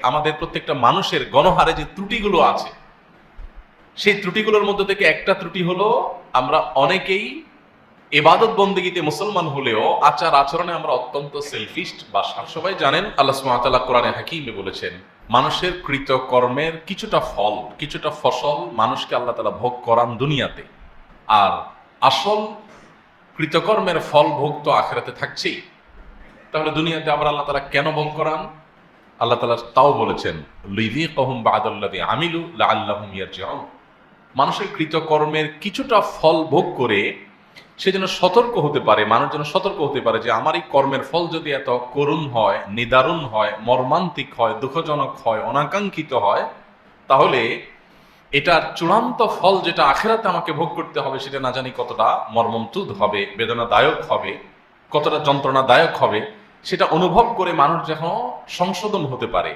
আমাদের প্রত্যেকটা মানুষের গণহারে যে ত্রুটিগুলো আছে, সেই ত্রুটিগুলোর মধ্যে থেকে একটা ত্রুটি হলো আমরা অনেকেই ইবাদত বন্দেগীতে মুসলমান হলেও আচার আচরণে আমরা অত্যন্ত সেলফিস্ট বা সবাই জানেন আল্লাহ সুবহানাহু ওয়া তাআলা কোরআনে হাকিমে বলেছেন মানুষের কৃত কর্মের কিছুটা ফল, কিছুটা ফসল মানুষকে আল্লাহ তাআলা ভোগ করান দুনিয়াতে, আর আসল কৃতকর্মের ফল ভোগ তো আখিরাতে থাকছেই। তাহলে দুনিয়াতে আবার আল্লাহ তাআলা কেন ভোগ করান? আল্লাহ তাআলা তাও বলেছেন লিযীকাহুম বা'দাল্লাযী আমিলু লাআল্লাহুম ইয়ারজিউন। মানুষের কৃতকর্মের কিছুটা ফল ভোগ করে সে যেন সতর্ক হতে পারে, মানুষ যেন সতর্ক হতে পারে যে আমার এই কর্মের ফল যদি এত করুণ হয়, নিদারুণ হয়, মর্মান্তিক হয়, দুঃখজনক হয়, অনাকাঙ্ক্ষিত হয়, তাহলে এটার চূড়ান্ত ফল যেটা আখিরাতে আমাকে ভোগ করতে হবে সেটা না জানি কতটা মর্মন্তুদ হবে, বেদনাদায়ক হবে, কতটা যন্ত্রণাদায়ক হবে, সেটা অনুভব করে মানুষ যখন সংশোধন হতে পারে,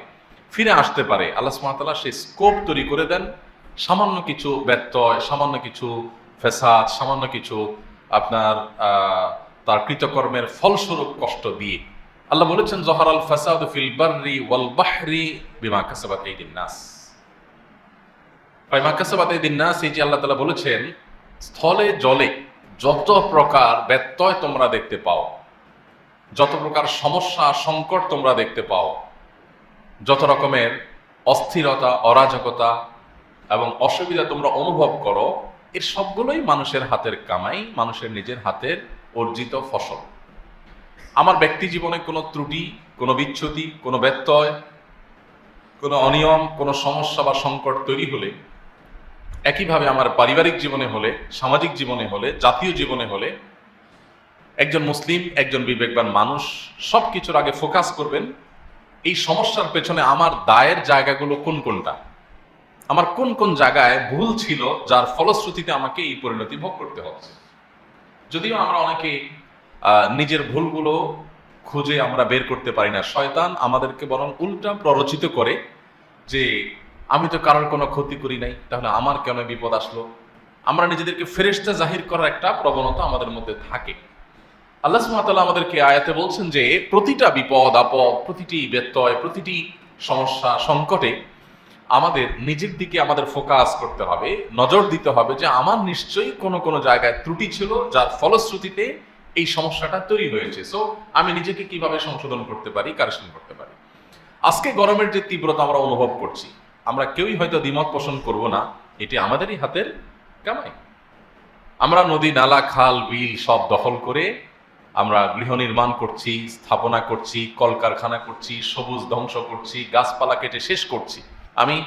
ফিরে আসতে পারে, আল্লাহ সুবহানাহু ওয়া তাআলা সেই স্কোপ তৈরি করে দেন সামান্য কিছু ব্যত্যয়, সামান্য কিছু ফেসাদ, সামান্য কিছু আপনার তার কৃতকর্মের ফলস্বরূপ কষ্ট দিয়ে। আল্লাহ বলেছেন যহরাল ফাসাদু ফিল বাররি ওয়াল বাহরি বিমা কাসাবাত আইদিন নাস। বিমা কাসাবাত আইদিন নাস, এই যে আল্লাহ তাআলা বলেছেন স্থলে জলে যত প্রকার ব্যত্যয় তোমরা দেখতে পাও, যত প্রকার সমস্যা সংকট তোমরা দেখতে পাও, যত রকমের অস্থিরতা, অরাজকতা এবং অসুবিধা তোমরা অনুভব করো, এর সবগুলোই মানুষের হাতের কামাই, মানুষের নিজের হাতের অর্জিত ফসল। আমার ব্যক্তি জীবনে কোনো ত্রুটি, কোনো বিচ্যুতি, কোনো ব্যত্যয়, কোনো অনিয়ম, কোনো সমস্যা বা সংকট তৈরি হলে, একইভাবে আমার পারিবারিক জীবনে হলে, সামাজিক জীবনে হলে, জাতীয় জীবনে হলে, একজন মুসলিম, একজন বিবেকবান মানুষ সব কিছুর আগে ফোকাস করবেন এই সমস্যার পেছনে আমার দায়ের জায়গাগুলো কোন কোনটা, আমার কোন কোন জায়গায় ভুল ছিল যার ফলশ্রুতিতে আমাকে এই পরিণতি ভোগ করতে হচ্ছে। যদিও আমরা অনেকে নিজের ভুলগুলো খুঁজে আমরা বের করতে পারি না, শয়তান আমাদেরকে বরং উল্টা প্ররোচিত করে যে আমি তো কারোর কোনো ক্ষতি করি নাই, তাহলে আমার কেন বিপদ আসলো। আমরা নিজেদেরকে ফেরেশতা জাহির করার একটা প্রবণতা আমাদের মধ্যে থাকে। আল্লাহ সুবহানাহু ওয়া তাআলা আমাদেরকে আয়াতে বলছেন যে প্রতিটা বিপদ আপদ, প্রতিটি ব্যত্যয়, প্রতিটি সমস্যা সংকটে আমাদের নিজের দিকে আমাদের ফোকাস করতে হবে, নজর দিতে হবে যে আমার নিশ্চয়ই কোনো কোনো জায়গায় ত্রুটি ছিল যার ফলশ্রুতিতে এই সমস্যাটা তৈরি হয়েছে। সো আমি নিজেকে কিভাবে সংশোধন করতে পারি, কারেকশন করতে পারি। আজকে গরমের যে তীব্রতা আমরা অনুভব করছি, আমরা কেউই হয়তো দ্বিমত পোষণ করব না, এটি আমাদেরই হাতের কামাই। আমরা নদী, নালা, খাল, বিল সব দখল করে আমরা গৃহ নির্মাণ করছি, স্থাপনা করছি, কলকারখানা করছি, সবুজ ধ্বংস করছি, গাছপালা কেটে শেষ করছি। আমি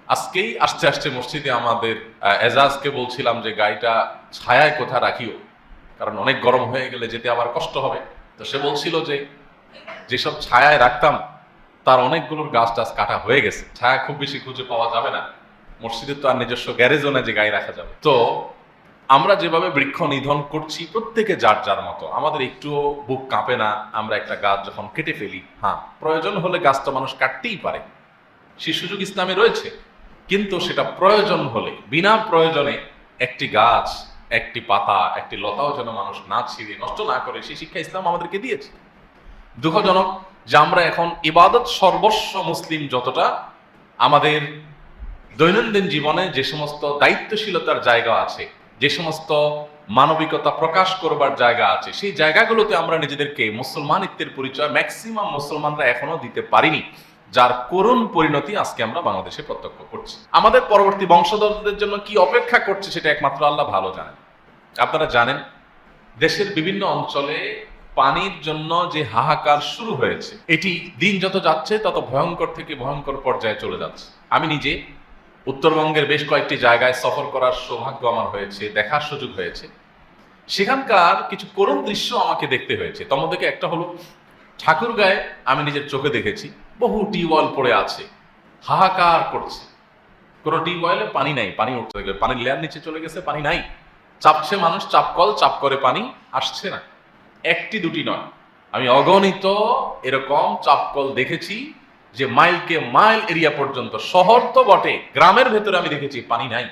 আজকেই আসতে আসতে মসজিদে আমাদের এজাজকে বলছিলাম যে গাড়িটা ছায়ায় কোথা রাখিও, কারণ অনেক গরম হয়ে গেলে যেতে আবার কষ্ট হবে। তো সে বলছিল যে যেসব ছায়ায় রাখতাম তার অনেকগুলোর গাছ টাছ কাটা হয়ে গেছে, ছায়া খুব বেশি খুঁজে পাওয়া যাবে না, মসজিদের তো আর নিজস্ব গ্যারেজও না যে গাড়ি রাখা যাবে। তো আমরা যেভাবে বৃক্ষ নিধন করছি প্রত্যেকে যার যার মতো, আমাদের একটুও বুক কাঁপে না আমরা একটা গাছ যখন কেটে ফেলি। হ্যাঁ, প্রয়োজন হলে গাছটা মানুষ কাটতেই পারে, সে সুযোগ ইসলামে রয়েছে, কিন্তু সেটা প্রয়োজন হলে, বিনা প্রয়োজনে একটি গাছ, একটি পাতা, একটি লতাও যেন মানুষ না ছিঁড়ে নষ্ট না করে, সেই শিক্ষা ইসলাম আমাদেরকে দিয়েছে। দুঃখজনক যে আমরা এখন ইবাদত সর্বস্ব মুসলিম যতটা, আমাদের দৈনন্দিন জীবনে যে সমস্ত দায়িত্বশীলতার জায়গা আছে, যে সমস্ত মানবিকতা প্রকাশ করবার জায়গা আছে, সেই জায়গাগুলোতে আমরা নিজেদেরকে মুসলমানিত্বের পরিচয় ম্যাক্সিমাম মুসলমানরা এখনো দিতে পারিনি, যার করুণ পরিণতি আজকে আমরা বাংলাদেশে প্রত্যক্ষ করছি। আমাদের পরবর্তী বংশধরদের জন্য কি অপেক্ষা করছে সেটা একমাত্র আল্লাহ ভালো জানেন। আপনারা জানেন দেশের বিভিন্ন অঞ্চলে পানির জন্য যে হাহাকার শুরু হয়েছে, এটি দিন যত যাচ্ছে তত ভয়ঙ্কর থেকে ভয়ঙ্কর পর্যায়ে চলে যাচ্ছে। আমি নিজে উত্তরবঙ্গের বেশ কয়েকটি জায়গায় সফর করার সৌভাগ্য আমার হয়েছে, দেখার সুযোগ হয়েছে। সেখানকার কিছু করুণ দৃশ্য আমাকে দেখতে হয়েছে। তোমাদেরকে একটা হলো ঠাকুরগাঁয়ে আমি নিজের চোখে দেখেছি বহু টিউবওয়েল পড়ে আছে, হাহাকার করছে, কোনো টিউবওয়েলে পানি নাই, পানি উঠতে গেলে পানির লেয়ার নিচে চলে গেছে, পানি নাই, চাপছে মানুষ, চাপকল চাপ করে পানি আসছে না। একটি দুটি নয়, আমি অগণিত এরকম চাপকল দেখেছি যে মাইলকে মাইল এরিয়া পর্যন্ত, শহর তো বটে, গ্রামের ভেতরে আমি দেখেছি পানি নাই,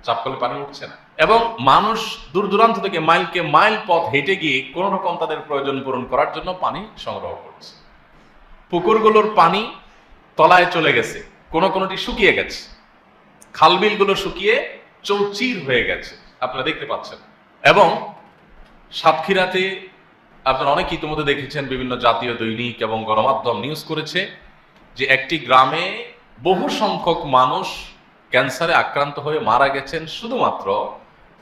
চাপকলে পানি উঠছে না, এবং মানুষ দূর দূরান্ত থেকে মাইলকে মাইল পথ হেঁটে গিয়ে কোন রকম তাদের প্রয়োজন পূরণ করার জন্য পানি সংগ্রহ করছে। পুকুরগুলোর পানি তলায় চলে গেছে, কোনোটি শুকিয়ে গেছে, খালবিলগুলো শুকিয়ে চৌচির হয়ে গেছে, আপনারা দেখতে পাচ্ছেন। এবং সাতক্ষীরাতে আপনারা অনেকে ইতিমধ্যে দেখেছেন, বিভিন্ন জাতীয় দৈনিক এবং গণমাধ্যম নিউজ করেছে যে একটি গ্রামে বহু সংখ্যক মানুষ ক্যান্সারে আক্রান্ত হয়ে মারা গেছেন শুধুমাত্র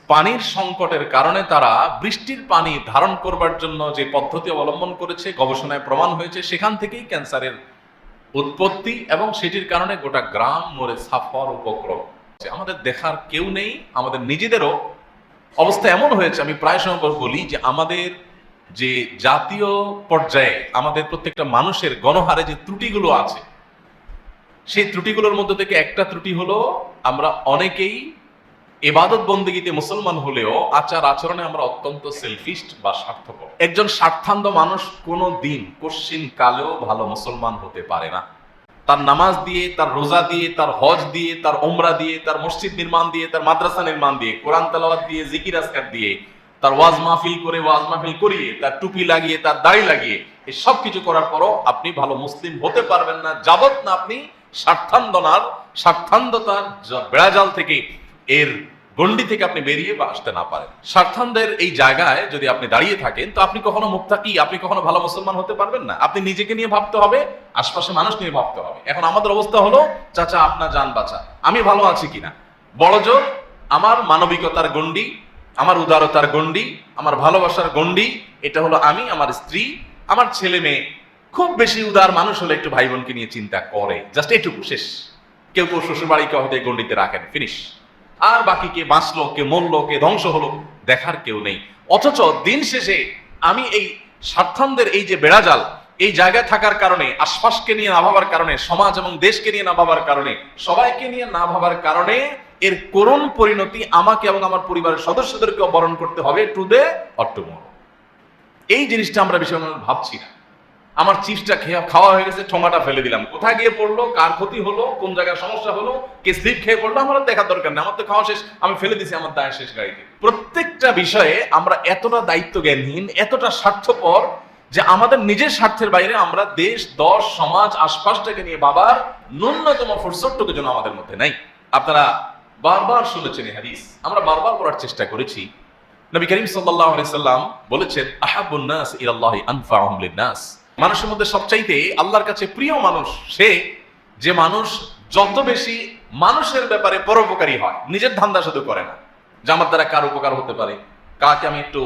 পানির সংকটের কারণে। তারা বৃষ্টির পানি ধারণ করবার জন্য যে পদ্ধতি অবলম্বন করেছে, গবেষণায় প্রমাণ হয়েছে, সেখান থেকেই ক্যান্সারের উৎপত্তি, এবং সেটির কারণে গোটা গ্রাম মরে সাফার উপক্রম। আমাদের দেখার কেউ নেই, আমাদের নিজেদেরও অবস্থা এমন হয়েছে, আমি প্রায় সময় বলি যে আমাদের যে জাতীয় পর্যায়ে আমাদের প্রত্যেকটা মানুষের গণহারে যে ত্রুটিগুলো আছে, সেই ত্রুটিগুলোর মধ্যে থেকে একটা ত্রুটি হলো আমরা অনেকেই ইবাদত বন্দেগীতে মুসলমান হলেও আচার আচরণে আমরা অত্যন্ত সেলফিস্ট বা স্বার্থপর। একজন স্বার্থান্ধ মানুষ কোনো দিন কোশ্চিন কালেও ভালো মুসলমান হতে পারে না। তার নামাজ দিয়ে, তার রোজা দিয়ে, তার হজ দিয়ে, তার ওমরা দিয়ে, তার মসজিদ নির্মাণ দিয়ে, তার মাদ্রাসা নির্মাণ দিয়ে, কোরআন তেলাওয়াত দিয়ে, জিকির আজকার দিয়ে, তার ওয়াজ মাহফিল করে, ওয়াজ মাহফিল করিয়ে, তার টুপি লাগিয়ে, তার দাড়ি লাগিয়ে, এই সব কিছু করার পরও আপনি ভালো মুসলিম হতে পারবেন না যাবত না আপনি স্বার্থান্ধতার বেড়াজাল থেকে, এর গণ্ডি থেকে আপনি বেরিয়ে বা আসতে না পারেন। স্বার্থান্ধের এই জায়গায় যদি আপনি দাঁড়িয়ে থাকেন, তো আপনি কখনো মুত্তাকি, আপনি কখনো ভালো মুসলমান হতে পারবেন না। আপনি নিজেকে নিয়ে ভাবতে হবে, আশপাশে মানুষ নিয়ে ভাবতে হবে। এখন আমাদের অবস্থা হলো, চাচা আপনার জান বাঁচা, আমি ভালো আছি কিনা, বড় জোর আমার মানবিকতার গণ্ডি, আমার উদারতার গণ্ডি, আমার ভালোবাসার গণ্ডি, এটা হলো আমি, আমার স্ত্রী, আমার ছেলে মেয়ে। খুব বেশি উদার মানুষ হলে একটু ভাই বোনকে নিয়ে চিন্তা করে, জাস্ট এটুকু, শেষ। কেউ কেউ শ্বশুর বাড়িকে হয়তো এই গণ্ডিতে রাখেন, ফিনিশ। আর বাকি কে বাঁচলো, কে মরলো, কে ধ্বংস হলো, দেখার কেউ নেই। অথচ দিন শেষে আমি এই স্বার্থান্ধের এই যে বেড়াজাল, এই জায়গায় থাকার কারণে, আশপাশকে নিয়ে না ভাবার কারণে, সমাজ এবং দেশকে নিয়ে না ভাবার কারণে, সবাইকে নিয়ে না ভাবার কারণে এর করুণ পরিণতি আমাকে এবং আমার পরিবারের সদস্যদেরকেও বরণ করতে হবে, টুডে অর টুমরো। এই জিনিসটা আমরা বেশি ভাবছি না। আমার চিপসটা খাওয়া হয়ে গেছে, ঠোঙাটা ফেলে দিলাম, কোথায় গিয়ে পড়লো, কার ক্ষতি হলো, কোন জায়গায় সমস্যা হলো, কে স্লিপ খেয়ে পড়লো, আমার দেখার দরকার নেই। আমার তো খাওয়া শেষ, আমি ফেলে দিছি আমার দায় শেষ গাড়িতে। প্রত্যেকটা বিষয়ে আমরা এতটা দায়িত্ব জ্ঞানহীন, এতটা স্বার্থপর যে আমাদের নিজের স্বার্থের বাইরে আমরা দেশ, দশ, সমাজ, আশপাশটাকে নিয়ে ভাবার ন্যূনতম ফুরসতটুকু যেন আমাদের মধ্যে নাই। আপনারা বারবার শুনেছেন এই হাদিস, আমরা বারবার পড়ার চেষ্টা করেছি। নবী করিম সাল্লাল্লাহু আলাইহি সাল্লাম বলেছেন, আহাব্বুন নাস ইলাল্লাহি আনফাউহুম লিন-নাস। মানুষের মধ্যে সবচাইতে আল্লাহর কাছে প্রিয় মানুষ সে, যে মানুষ যত বেশি মানুষের ব্যাপারে পরোপকারী হয়, নিজের ধান্দা শুধু করে না, যে আমার দ্বারা কার উপকার হতে পারে, কাকে আমি একটু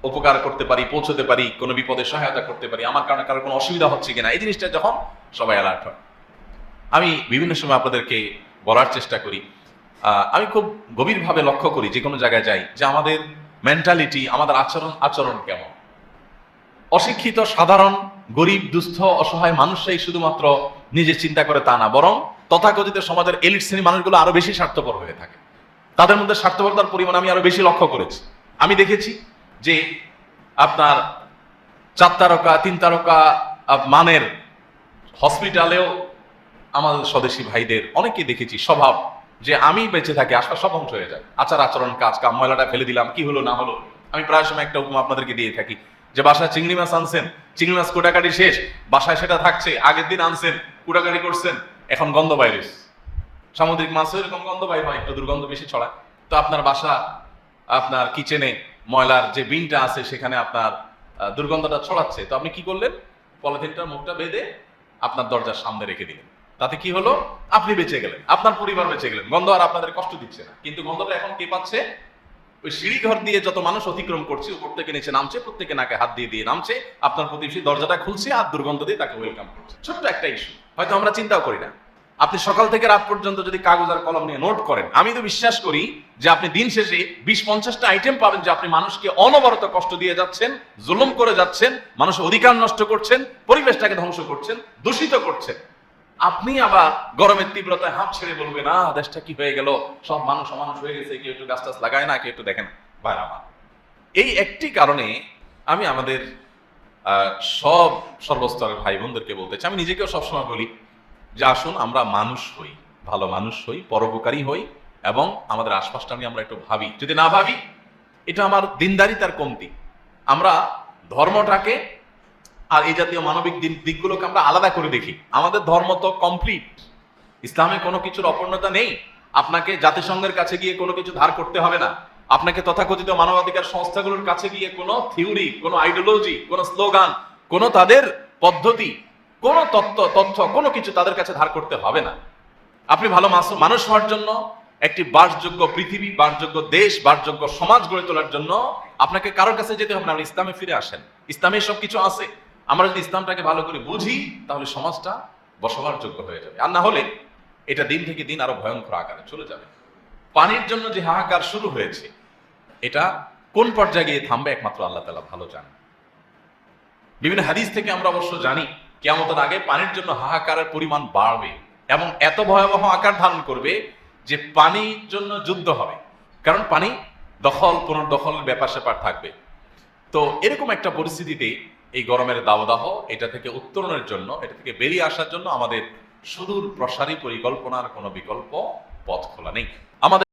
উপকার করতে পারি, পৌঁছতে পারি, কোনো বিপদে সহায়তা করতে পারি, আমার কারণে কারো কোনো অসুবিধা হচ্ছে কিনা, এই জিনিসটা যখন সবাই অ্যালার্ট হয়। আমি বিভিন্ন সময় আপনাদেরকে বলার চেষ্টা করি, আমি খুব গভীরভাবে লক্ষ্য করি যে কোনো জায়গায় যাই, যে আমাদের মেন্টালিটি, আমাদের আচরণ কেমন। অশিক্ষিত, সাধারণ, গরিব, দুস্থ, অসহায় মানুষরাই শুধুমাত্র নিজের চিন্তা করে তা না, বরং তথাকথিত সমাজের এলিট শ্রেণীর মানুষগুলো আরো বেশি স্বার্থপর হয়ে থাকে। তাদের মধ্যে স্বার্থপরতার পরিমাণ আমি আরো বেশি লক্ষ্য করেছি। আমি দেখেছি যে আপনার 4 তারকা 3 তারকা মানের হসপিটালেও আমাদের স্বদেশী ভাইদের অনেকে দেখেছি স্বভাব, যে আমি বেঁচে থাকি আশপাশ সব ধ্বংস হয়ে যায়, আচার আচরণ, কাজ কাম, ময়লাটা ফেলে দিলাম, কি হলো না হলো। আমি প্রায় সময় একটা উপমা আপনাদেরকে দিয়ে থাকি, যে বাসায় চিংড়ি মাছ আনছেন, চিংড়ি মাছ কোটাকাটি শেষ, বাসায় সেটা থাকছে, আগের দিন আনছেন, কোটাকাটি করছেন, এখন গন্ধ বাইরে। সামুদ্রিক মাছ এরকম গন্ধ বাইর হয়, একটু দুর্গন্ধ বেশি ছড়ায়। তো আপনার বাসা, আপনার কিচেনে ময়লার যে বিনটা আছে সেখানে আপনার দুর্গন্ধটা ছড়াচ্ছে। তো আপনি কি করলেন, পলিথিনটার মুখটা বেঁধে আপনার দরজার সামনে রেখে দিলেন। তাতে কি হলো, আপনি বেঁচে গেলেন, আপনার পরিবার বেঁচে গেলেন, গন্ধ আর আপনাদের কষ্ট দিচ্ছে না। কিন্তু গন্ধটা এখন কে পাচ্ছে, ওই সিঁড়ি ঘর দিয়ে যত মানুষ অতিক্রম করছে, উপর থেকে নিচে নামছে, প্রত্যেকে নাকে হাত দিয়ে দিয়ে নামছে, আপনার প্রতিবেশী দরজাটা খুলছে আর দুর্গন্ধ দিয়ে তাকে ওয়েলকাম করছে। ছোট্ট একটা ইস্যু, হয়তো আমরা চিন্তাও করি না। আপনি সকাল থেকে রাত পর্যন্ত যদি কাগজ আর কলম নিয়ে নোট করেন, আমি তো বিশ্বাস করি যে আপনি দিন শেষে 20-50টা আইটেম পাবেন যে আপনি মানুষকে অনবরত কষ্ট দিয়ে যাচ্ছেন, জুলুম করে যাচ্ছেন, মানুষের অধিকার নষ্ট করছেন, পরিবেশটাকে ধ্বংস করছেন, দূষিত করছেন। আপনি আবার গরমের তীব্রতায় হাঁপ ছেড়ে বলবে না, দেশটা কি হয়ে গেল, সব মানুষ অমানুষ হয়ে গেছে, কেউ একটু গাছ টাছ লাগায় না, কেউ একটু দেখেন। ভাই আমার, এই একটি কারণে আমি আমাদের সব সর্বস্তরের ভাই বোনদেরকে বলতে চাই, আমি নিজেকেও সবসময় বলি যে আসুন আমরা মানুষ হই, ভালো মানুষ হই, পরোপকারী হই, এবং আমাদের আশপাশটা নিয়ে আমরা একটু ভাবি। যদি না ভাবি, এটা আমার দিনদারিতার কমতি। আমরা ধর্মটাকে আর এই জাতীয় মানবিক দিকগুলোকে আমরা আলাদা করে দেখি। আমাদের ধর্ম তো কমপ্লিট, ইসলামে কোনো কিছুর অপূর্ণতা নেই। আপনাকে জাতিসংঘের কাছে গিয়ে কোনো কিছু ধার করতে হবে না, আপনাকে তথাকথিত মানবাধিকার সংস্থাগুলোর কাছে গিয়ে কোনো থিওরি, কোনো আইডিওলজি, কোনো স্লোগান, কোনো তাদের পদ্ধতি, কোনো তথ্য কোনো কিছু তাদের কাছে ধার করতে হবে না। আপনি ভালো মানুষ হওয়ার জন্য, একটি বাসযোগ্য পৃথিবী, বাসযোগ্য দেশ, বাসযোগ্য সমাজ গড়ে তোলার জন্য আপনাকে কারোর কাছে যেতে হবে না। আপনি ইসলামে ফিরে আসেন, ইসলামে সব কিছু আছে। আমরা যদি ইসলামটাকে ভালো করে বুঝি তাহলে সমাজটা বসবাসের যোগ্য হয়ে যাবে, আর না হলে এটা দিন থেকে দিন আরো ভয়ঙ্কর আকারে চলে যাবে। পানির জন্য যে হাহাকার শুরু হয়েছে, এটা কোন পর্যায়ে গিয়ে থামবে একমাত্র আল্লাহ তাআলা ভালো জানেন। বিভিন্ন হাদিস থেকে আমরা অবশ্য জানি কিয়ামতের আগে পানির জন্য হাহাকারের পরিমাণ বাড়বে এবং এত ভয়াবহ আকার ধারণ করবে যে পানির জন্য যুদ্ধ হবে। কারণ পানি দখল পুনর্দখলের ব্যাপার স্যাপার থাকবে। তো এরকম একটা পরিস্থিতিতে এই গরমের দাবদাহ, এটা থেকে উত্তরণের জন্য, এটা থেকে বেরিয়ে আসার জন্য আমাদের সুদূর প্রসারী পরিকল্পনার কোনো বিকল্প পথ খোলা নেই। আমাদের